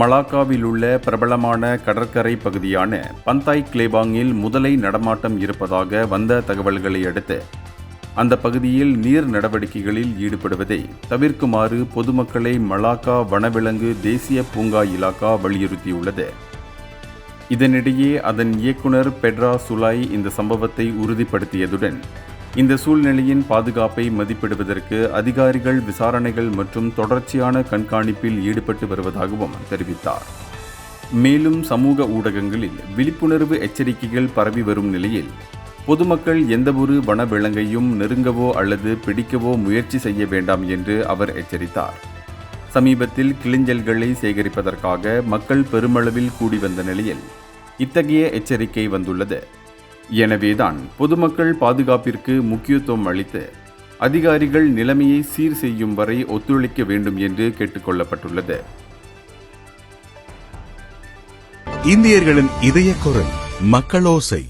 மலாக்காவில் உள்ள பிரபலமான கடற்கரை பகுதியான பந்தாய் கிளேபாங்கில் முதலை நடமாட்டம் இருப்பதாக வந்த தகவல்களை அடுத்து அந்த பகுதியில் நீர் நடவடிக்கைகளில் ஈடுபடுவதை தவிர்க்குமாறு பொதுமக்களை மலாக்கா வனவிலங்கு தேசிய பூங்கா இலாக்கா வலியுறுத்தியுள்ளது. இதனிடையே அதன் இயக்குனர் பெட்ரா சுலாய் இந்த சம்பவத்தை உறுதிப்படுத்தியதுடன் இந்த சூழ்நிலையின் பாதுகாப்பை மதிப்பிடுவதற்கு அதிகாரிகள் விசாரணைகள் மற்றும் தொடர்ச்சியான கண்காணிப்பில் ஈடுபட்டு வருவதாகவும் தெரிவித்தார். மேலும் சமூக ஊடகங்களில் விழிப்புணர்வு எச்சரிக்கைகள் பரவி வரும் நிலையில் பொதுமக்கள் எந்தவொரு வனவிலங்கையும் நெருங்கவோ அல்லது பிடிக்கவோ முயற்சி செய்ய வேண்டாம் என்று அவர் எச்சரித்தார். சமீபத்தில் கிளிஞ்சல்களை சேகரிப்பதற்காக மக்கள் பெருமளவில் கூடி வந்த நிலையில் இத்தகைய எச்சரிக்கை வந்துள்ளது. எனவேதான் பொதுமக்கள் பாதுகாப்பிற்கு முக்கியத்துவம் அளித்து அதிகாரிகள் நிலைமையை சீர் செய்யும் வரை ஒத்துழைக்க வேண்டும் என்று கேட்டுக்கொள்ளப்பட்டுள்ளது. இந்தியர்களின் இதய குரல் மக்களோசை.